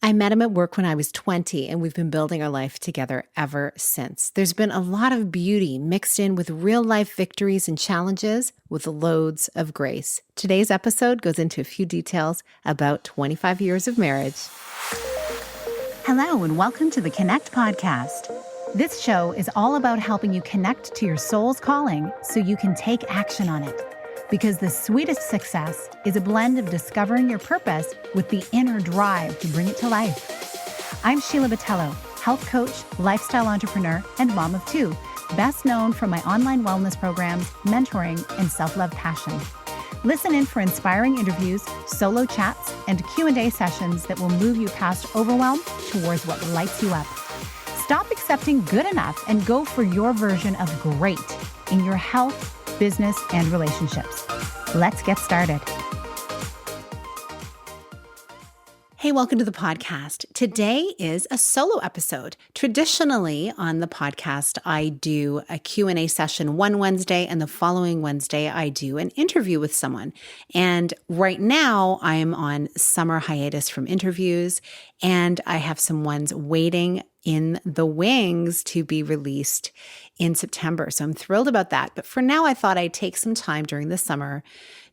I met him at work when I was 20, and we've been building our life together ever since. There's been a lot of beauty mixed in with real life victories and challenges with loads of grace. Today's episode goes into a few details about 25 years of marriage. Hello, and welcome to the Connect podcast. This show is all about helping you connect to your soul's calling so you can take action on it. Because the sweetest success is a blend of discovering your purpose with the inner drive to bring it to life. I'm Sheila, health coach, lifestyle entrepreneur, and mom of two, best known for my online wellness programs, mentoring, and self-love passion. Listen in for inspiring interviews, solo chats, and Q&A sessions that will move you past overwhelm towards what lights you up. Stop accepting good enough and go for your version of great in your health, business, and relationships. Let's get started. Hey, welcome to the podcast. Today is a solo episode. Traditionally on the podcast, I do a Q&A session one Wednesday, and the following Wednesday, I do an interview with someone. And right now, I am on summer hiatus from interviews, and I have some ones waiting in the wings to be released in September. So I'm thrilled about that. But for now, I thought I'd take some time during the summer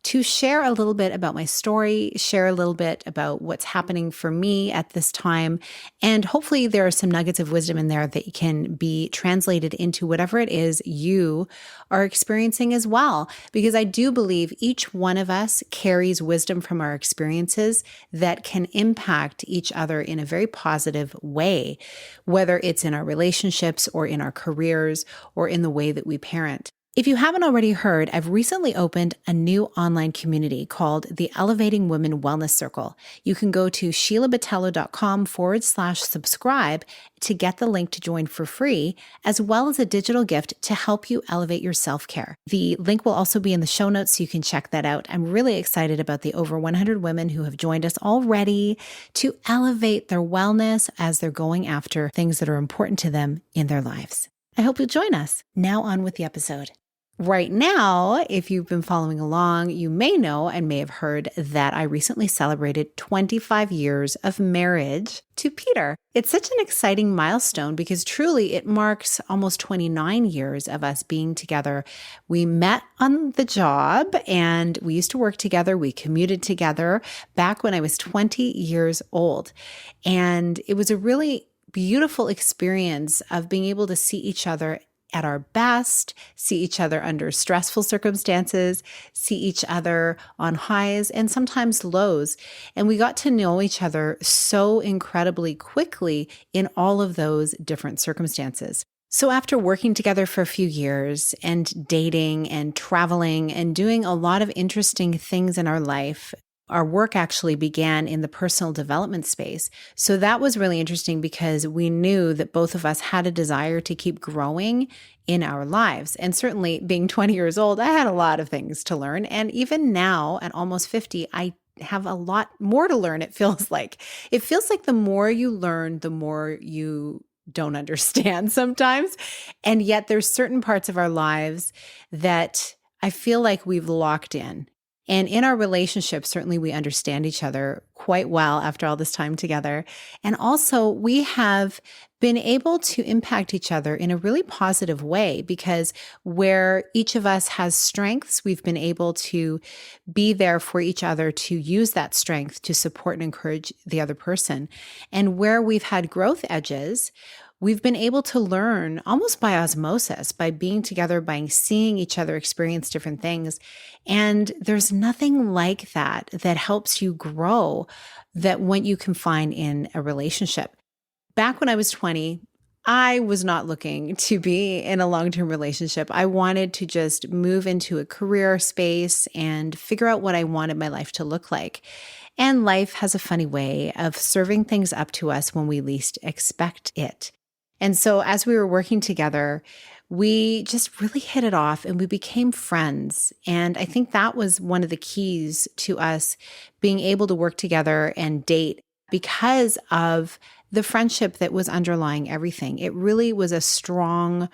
to share a little bit about my story, share a little bit about what's happening for me at this time. And hopefully there are some nuggets of wisdom in there that can be translated into whatever it is you are experiencing as well. Because I do believe each one of us carries wisdom from our experiences that can impact each other in a very positive way, whether it's in our relationships or in our careers or in the way that we parent. If you haven't already heard, I've recently opened a new online community called the Elevating Women Wellness Circle. You can go to sheilabatello.com/subscribe to get the link to join for free, as well as a digital gift to help you elevate your self-care. The link will also be in the show notes, so you can check that out. I'm really excited about the over 100 women who have joined us already to elevate their wellness as they're going after things that are important to them in their lives. I hope you'll join us. Now on with the episode. Right now, if you've been following along, you may know and may have heard that I recently celebrated 25 years of marriage to Peter. It's such an exciting milestone because truly it marks almost 29 years of us being together. We met on the job and we used to work together. We commuted together back when I was 20 years old. And it was a really beautiful experience of being able to see each other at our best, see each other under stressful circumstances, see each other on highs and sometimes lows. And we got to know each other so incredibly quickly in all of those different circumstances. So after working together for a few years and dating and traveling and doing a lot of interesting things in our life, our work actually began in the personal development space. So that was really interesting because we knew that both of us had a desire to keep growing in our lives. And certainly being 20 years old, I had a lot of things to learn. And even now at almost 50, I have a lot more to learn, it feels like. It feels like the more you learn, the more you don't understand sometimes. And yet there's certain parts of our lives that I feel like we've locked in. And in our relationship, certainly we understand each other quite well after all this time together. And also we have been able to impact each other in a really positive way because where each of us has strengths, we've been able to be there for each other to use that strength to support and encourage the other person. And where we've had growth edges, we've been able to learn almost by osmosis, by being together, by seeing each other experience different things. And there's nothing like that that helps you grow that what you can find in a relationship. Back when I was 20, I was not looking to be in a long-term relationship. I wanted to just move into a career space and figure out what I wanted my life to look like. And life has a funny way of serving things up to us when we least expect it. And so as we were working together, we just really hit it off and we became friends. And I think that was one of the keys to us being able to work together and date because of the friendship that was underlying everything. It really was a strong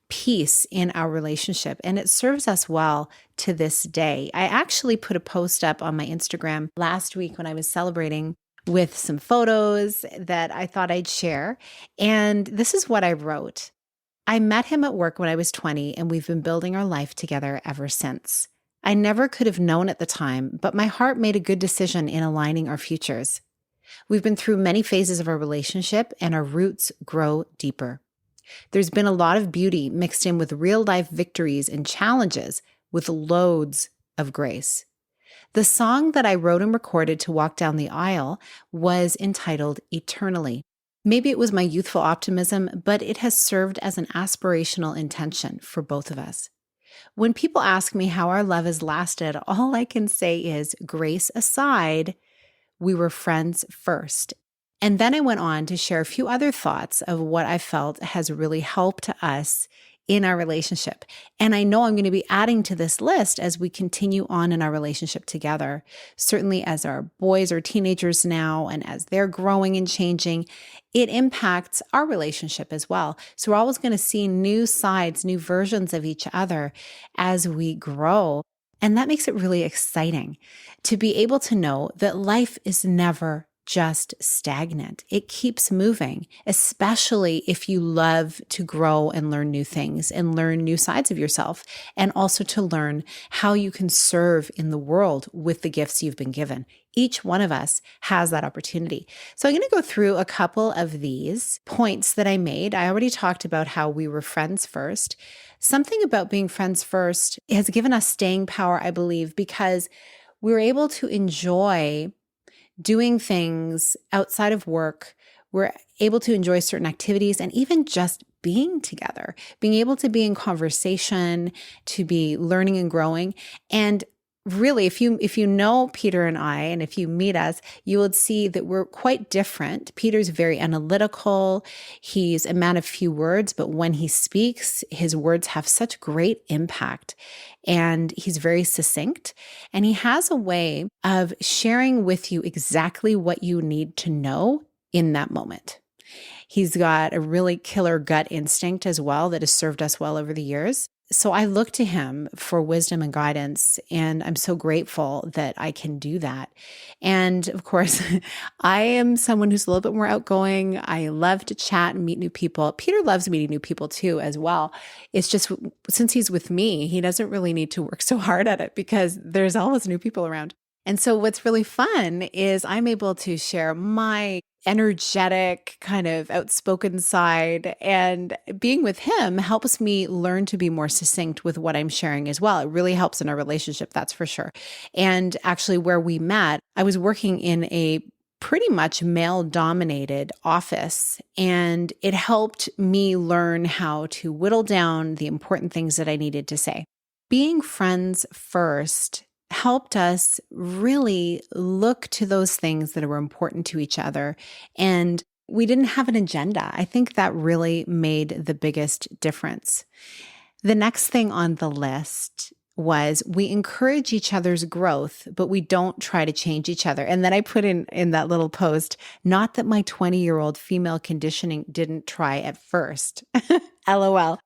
piece in our relationship, and it serves us well to this day. I actually put a post up on my Instagram last week when I was celebrating with some photos that I thought I'd share. And this is what I wrote. I met him at work when I was 20, and we've been building our life together ever since. I never could have known at the time, but my heart made a good decision in aligning our futures. We've been through many phases of our relationship, and our roots grow deeper. There's been a lot of beauty mixed in with real life victories and challenges with loads of grace. The song that I wrote and recorded to walk down the aisle was entitled Eternally. Maybe it was my youthful optimism, but it has served as an aspirational intention for both of us. When people ask me how our love has lasted, all I can say is, grace aside, we were friends first. And then I went on to share a few other thoughts of what I felt has really helped us in our relationship. And I know I'm going to be adding to this list as we continue on in our relationship together. Certainly as our boys are teenagers now and as they're growing and changing, it impacts our relationship as well. So we're always going to see new sides, new versions of each other as we grow. And that makes it really exciting to be able to know that life is never just stagnant. It keeps moving, especially if you love to grow and learn new things and learn new sides of yourself, and also to learn how you can serve in the world with the gifts you've been given. Each one of us has that opportunity. So I'm going to go through a couple of these points that I made. I already talked about how we were friends first. Something about being friends first has given us staying power, I believe, because we were able to enjoy doing things outside of work. We're able to enjoy certain activities and even just being together, being able to be in conversation, to be learning and growing. And really, if you know Peter and I, and if you meet us, you will see that we're quite different. Peter's very analytical. He's a man of few words, but when he speaks, his words have such great impact. And he's very succinct. And he has a way of sharing with you exactly what you need to know in that moment. He's got a really killer gut instinct as well that has served us well over the years. So I look to him for wisdom and guidance, and I'm so grateful that I can do that. And of course, I am someone who's a little bit more outgoing. I love to chat and meet new people. Peter loves meeting new people too, as well. It's just since he's with me, he doesn't really need to work so hard at it because there's always new people around. And so what's really fun is I'm able to share my energetic, kind of outspoken side, and being with him helps me learn to be more succinct with what I'm sharing as well. It really helps in our relationship, that's for sure. And actually, where we met, I was working in a pretty much male-dominated office, and it helped me learn how to whittle down the important things that I needed to say. Being friends first helped us really look to those things that were important to each other. And we didn't have an agenda. I think that really made the biggest difference. The next thing on the list was we encourage each other's growth, but we don't try to change each other. And then I put in that little post, not that my 20-year-old female conditioning didn't try at first. LOL.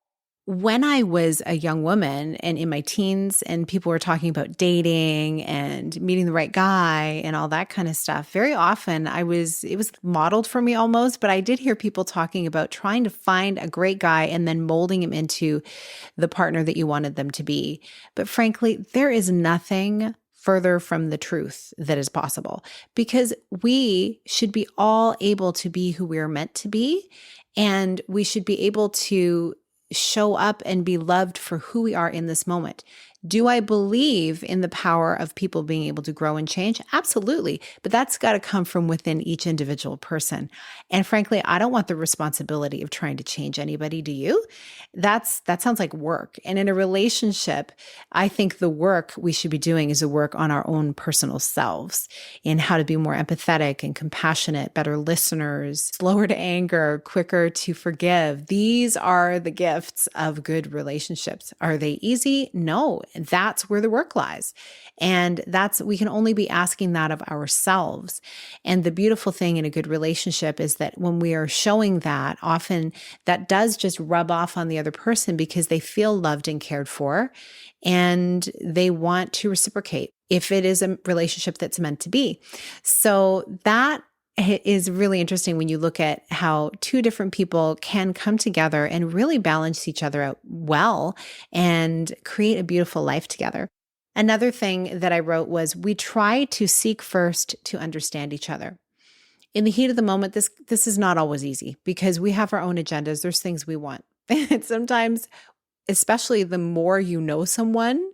When I was a young woman and in my teens and people were talking about dating and meeting the right guy and all that kind of stuff, very often it was modeled for me almost, but I did hear people talking about trying to find a great guy and then molding him into the partner that you wanted them to be. But frankly, there is nothing further from the truth that is possible, because we should be all able to be who we are meant to be, and we should be able to show up and be loved for who we are in this moment. Do I believe in the power of people being able to grow and change? Absolutely. But that's got to come from within each individual person. And frankly, I don't want the responsibility of trying to change anybody. Do you? That sounds like work. And in a relationship, I think the work we should be doing is a work on our own personal selves, in how to be more empathetic and compassionate, better listeners, slower to anger, quicker to forgive. These are the gifts of good relationships. Are they easy? No. That's where the work lies. And we can only be asking that of ourselves. And the beautiful thing in a good relationship is that when we are showing that, often that does just rub off on the other person because they feel loved and cared for, and they want to reciprocate if it is a relationship that's meant to be. So that It is really interesting when you look at how two different people can come together and really balance each other out well and create a beautiful life together. Another thing that I wrote was we try to seek first to understand each other. In the heat of the moment, this is not always easy because we have our own agendas. There's things we want. And sometimes, especially the more you know someone,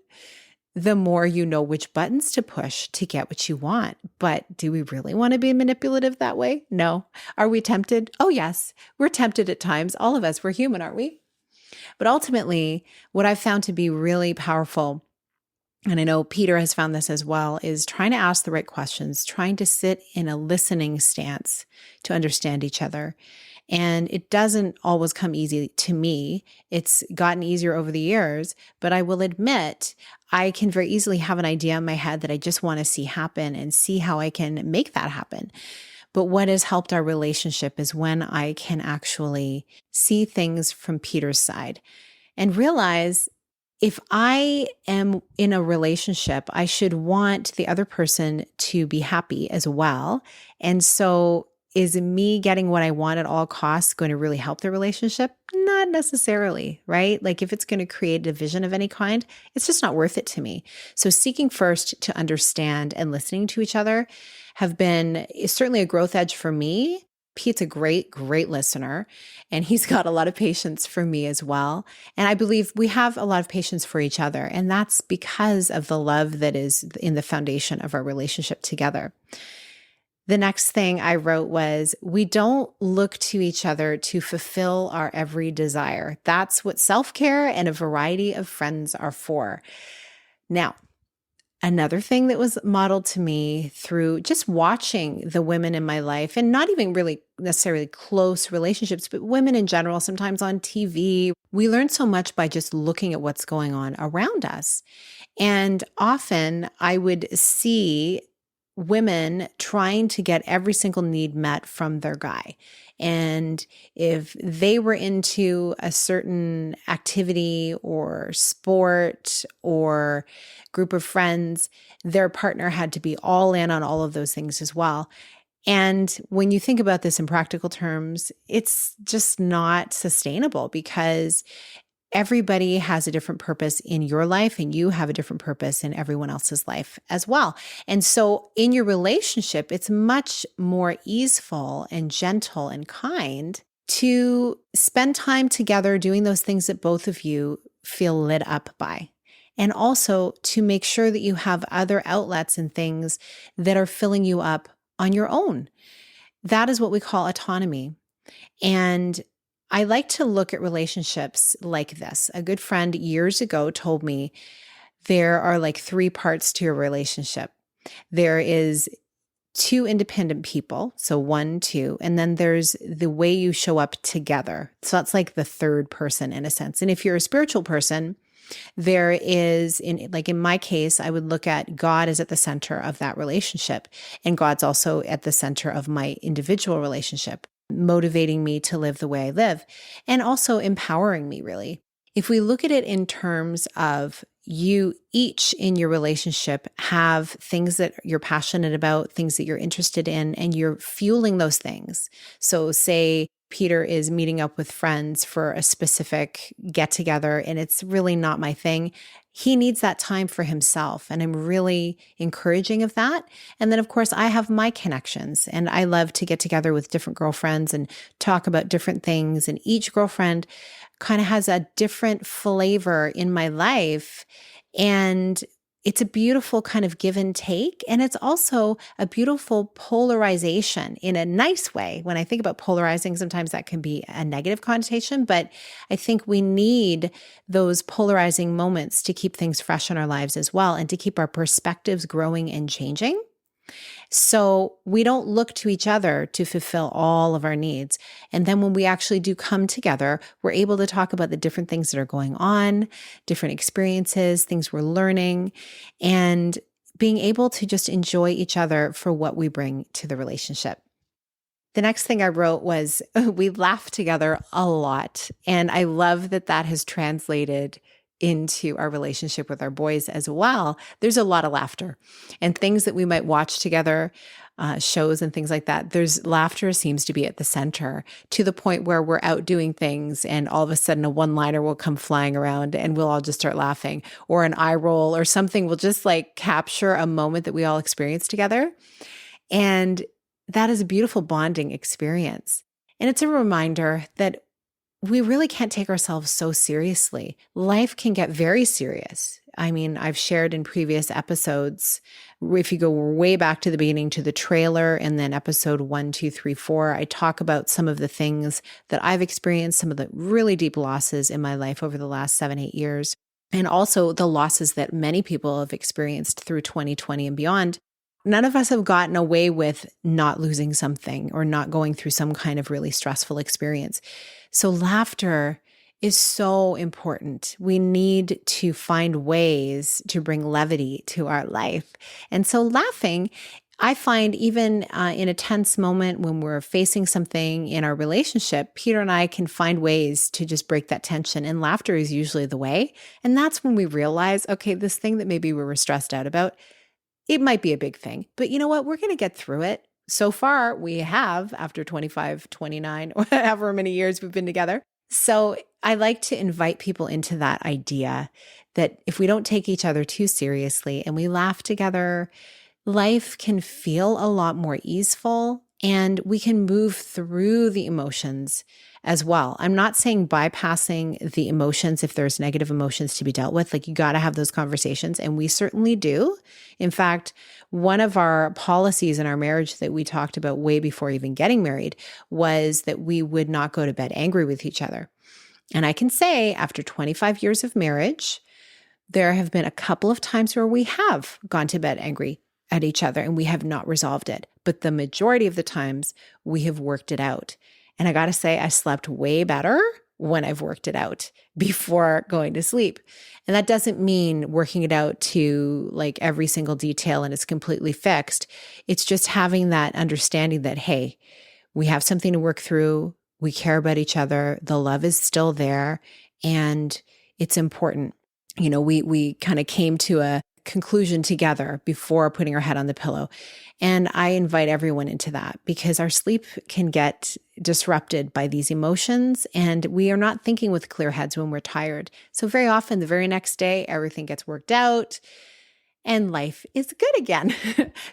the more you know which buttons to push to get what you want. But do we really want to be manipulative that way? No. Are we tempted? Oh, yes. We're tempted at times. All of us, we're human, aren't we? But ultimately, what I've found to be really powerful, and I know Peter has found this as well, is trying to ask the right questions, trying to sit in a listening stance to understand each other. And it doesn't always come easy to me. It's gotten easier over the years, but I will admit I can very easily have an idea in my head that I just want to see happen and see how I can make that happen. But what has helped our relationship is when I can actually see things from Peter's side and realize if I am in a relationship, I should want the other person to be happy as well. And so is me getting what I want at all costs going to really help the relationship? Not necessarily, right? Like if it's going to create a division of any kind, it's just not worth it to me. So seeking first to understand and listening to each other is certainly a growth edge for me. Pete's a great, great listener, and he's got a lot of patience for me as well. And I believe we have a lot of patience for each other, and that's because of the love that is in the foundation of our relationship together. The next thing I wrote was, we don't look to each other to fulfill our every desire. That's what self-care and a variety of friends are for. Now, another thing that was modeled to me through just watching the women in my life, and not even really necessarily close relationships, but women in general, sometimes on TV, we learn so much by just looking at what's going on around us. And often I would see women trying to get every single need met from their guy. And if they were into a certain activity or sport or group of friends, their partner had to be all in on all of those things as well. And when you think about this in practical terms, it's just not sustainable because everybody has a different purpose in your life and you have a different purpose in everyone else's life as well. And so in your relationship, it's much more easeful and gentle and kind to spend time together doing those things that both of you feel lit up by. And also to make sure that you have other outlets and things that are filling you up on your own. That is what we call autonomy. And I like to look at relationships like this. A good friend years ago told me there are like 3 parts to your relationship. There is 2 independent people, so 1, 2, and then there's the way you show up together. So that's like the third person in a sense. And if you're a spiritual person, there is, in my case, I would look at God as at the center of that relationship. And God's also at the center of my individual relationship, motivating me to live the way I live and also empowering me really. If we look at it in terms of you each in your relationship have things that you're passionate about, things that you're interested in, and you're fueling those things. So say Peter is meeting up with friends for a specific get together and it's really not my thing. He needs that time for himself. And I'm really encouraging of that. And then of course I have my connections and I love to get together with different girlfriends and talk about different things. And each girlfriend kind of has a different flavor in my life. And it's a beautiful kind of give and take. And it's also a beautiful polarization in a nice way. When I think about polarizing, sometimes that can be a negative connotation, but I think we need those polarizing moments to keep things fresh in our lives as well and to keep our perspectives growing and changing. So we don't look to each other to fulfill all of our needs. And then when we actually do come together, we're able to talk about the different things that are going on, different experiences, things we're learning, and being able to just enjoy each other for what we bring to the relationship. The next thing I wrote was we laugh together a lot. And I love that that has translated into our relationship with our boys as well, there's a lot of laughter and things that we might watch together, shows and things like that. There's laughter seems to be at the center to the point where we're out doing things and all of a sudden a one-liner will come flying around and we'll all just start laughing, or an eye roll or something will just like capture a moment that we all experience together. And that is a beautiful bonding experience. And it's a reminder that we really can't take ourselves so seriously. Life can get very serious. I mean, I've shared in previous episodes, if you go way back to the beginning to the trailer and then episode 1, 2, 3, 4, I talk about some of the things that I've experienced, some of the really deep losses in my life over the last 7, 8 years, and also the losses that many people have experienced through 2020 and beyond. None of us have gotten away with not losing something or not going through some kind of really stressful experience. So laughter is so important. We need to find ways to bring levity to our life. And so laughing, I find even in a tense moment when we're facing something in our relationship, Peter and I can find ways to just break that tension. And laughter is usually the way. And that's when we realize, okay, this thing that maybe we were stressed out about, it might be a big thing, but you know what? We're going to get through it. So far, we have after 25, 29, or however many years we've been together. So I like to invite people into that idea that if we don't take each other too seriously and we laugh together, life can feel a lot more easeful and we can move through the emotions as well. I'm not saying bypassing the emotions if there's negative emotions to be dealt with. Like you got to have those conversations, and we certainly do. In fact, one of our policies in our marriage that we talked about way before even getting married was that we would not go to bed angry with each other. And I can say after 25 years of marriage, there have been a couple of times where we have gone to bed angry at each other and we have not resolved it. But the majority of the times we have worked it out. And I got to say, I slept way better when I've worked it out before going to sleep. And that doesn't mean working it out to like every single detail and it's completely fixed. It's just having that understanding that, hey, we have something to work through. We care about each other. The love is still there and it's important. You know, we kind of came to a conclusion together before putting our head on the pillow. And I invite everyone into that because our sleep can get disrupted by these emotions and we are not thinking with clear heads when we're tired. So very often the very next day, everything gets worked out and life is good again.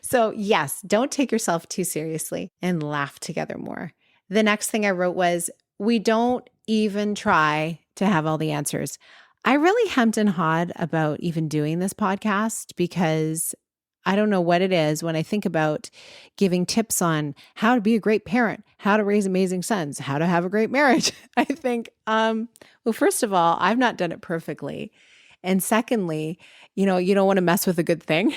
So yes, don't take yourself too seriously and laugh together more. The next thing I wrote was, we don't even try to have all the answers. I really hemmed and hawed about even doing this podcast because I don't know what it is when I think about giving tips on how to be a great parent, how to raise amazing sons, how to have a great marriage. I think, well, first of all, I've not done it perfectly. And secondly, you know, you don't want to mess with a good thing.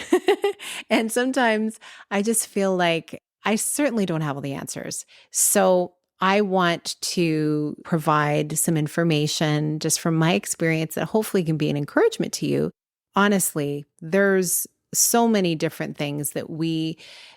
And sometimes I just feel like I certainly don't have all the answers. So I want to provide some information just from my experience that hopefully can be an encouragement to you. Honestly, there's so many different things that we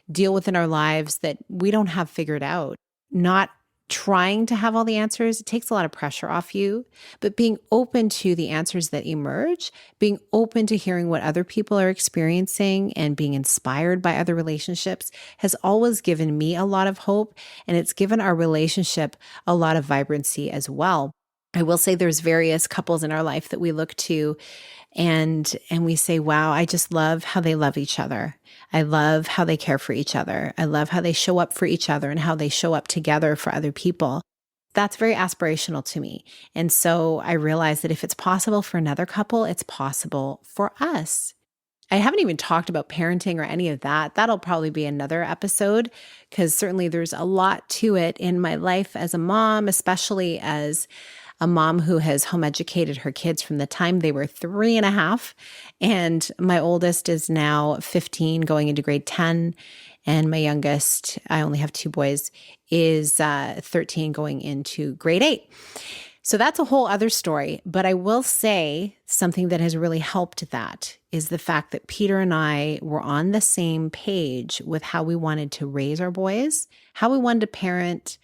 deal with in our lives that we don't have figured out. Not trying to have all the answers, it takes a lot of pressure off you, but being open to the answers that emerge, being open to hearing what other people are experiencing and being inspired by other relationships has always given me a lot of hope, and it's given our relationship a lot of vibrancy as well. I will say there's various couples in our life that we look to and we say, wow, I just love how they love each other. I love how they care for each other. I love how they show up for each other and how they show up together for other people. That's very aspirational to me. And so I realize that if it's possible for another couple, it's possible for us. I haven't even talked about parenting or any of that. That'll probably be another episode because certainly there's a lot to it in my life as a mom, especially as a mom who has home educated her kids from the time they were 3.5. And my oldest is now 15 going into grade 10. And my youngest, I only have 2 boys, is 13 going into grade 8. So that's a whole other story. But I will say something that has really helped that is the fact that Peter and I were on the same page with how we wanted to raise our boys, how we wanted to parent.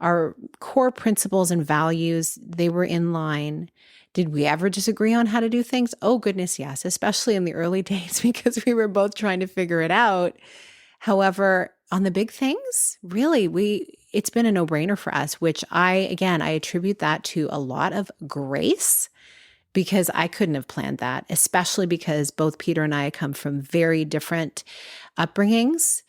Our core principles and values, they were in line Did we ever disagree on how to do things? Oh, goodness, yes, especially in the early days because we were both trying to figure it out. However, on the big things, really, it's been a no-brainer for us, which I attribute that to a lot of grace because I couldn't have planned that, especially because both Peter and I come from very different upbringings.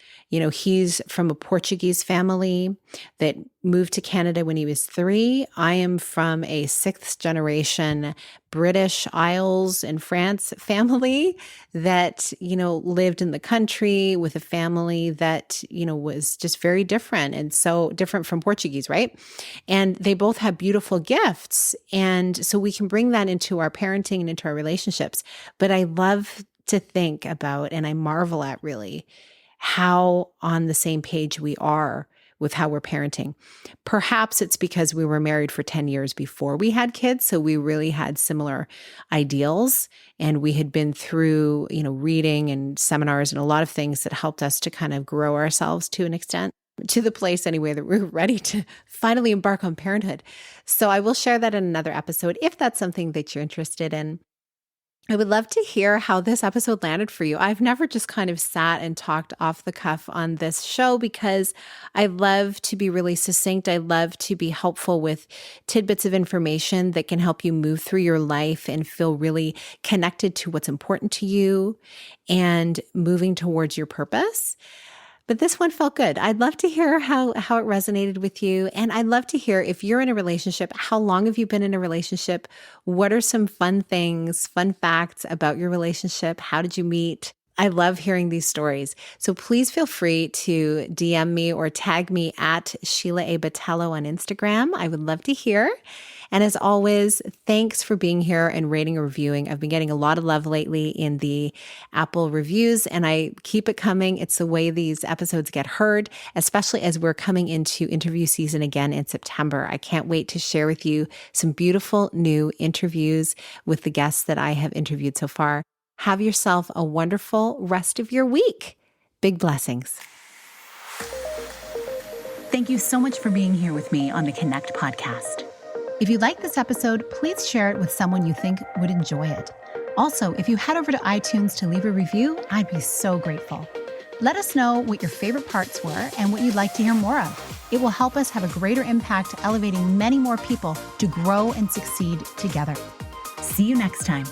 He's from a Portuguese family that moved to Canada when he was 3. I am from a 6th generation British Isles and France family that, lived in the country with a family that, was just very different and so different from Portuguese, right? And they both have beautiful gifts. And so we can bring that into our parenting and into our relationships. But I love to think about, and I marvel at really, how on the same page we are with how we're parenting. Perhaps it's because we were married for 10 years before we had kids, so we really had similar ideals, and we had been through, reading and seminars and a lot of things that helped us to kind of grow ourselves to an extent, to the place anyway that we're ready to finally embark on parenthood. So I will share that in another episode if that's something that you're interested in. I would love to hear how this episode landed for you. I've never just kind of sat and talked off the cuff on this show because I love to be really succinct. I love to be helpful with tidbits of information that can help you move through your life and feel really connected to what's important to you and moving towards your purpose. But this one felt good. I'd love to hear how it resonated with you. And I'd love to hear if you're in a relationship, how long have you been in a relationship? What are some fun things, fun facts about your relationship? How did you meet? I love hearing these stories. So please feel free to DM me or tag me at Sheila A. Botello on Instagram. I would love to hear. And as always, thanks for being here and rating and reviewing. I've been getting a lot of love lately in the Apple reviews, and I keep it coming. It's the way these episodes get heard, especially as we're coming into interview season again in September. I can't wait to share with you some beautiful new interviews with the guests that I have interviewed so far. Have yourself a wonderful rest of your week. Big blessings. Thank you so much for being here with me on the Connect podcast. If you like this episode, please share it with someone you think would enjoy it. Also, if you head over to iTunes to leave a review, I'd be so grateful. Let us know what your favorite parts were and what you'd like to hear more of. It will help us have a greater impact, elevating many more people to grow and succeed together. See you next time.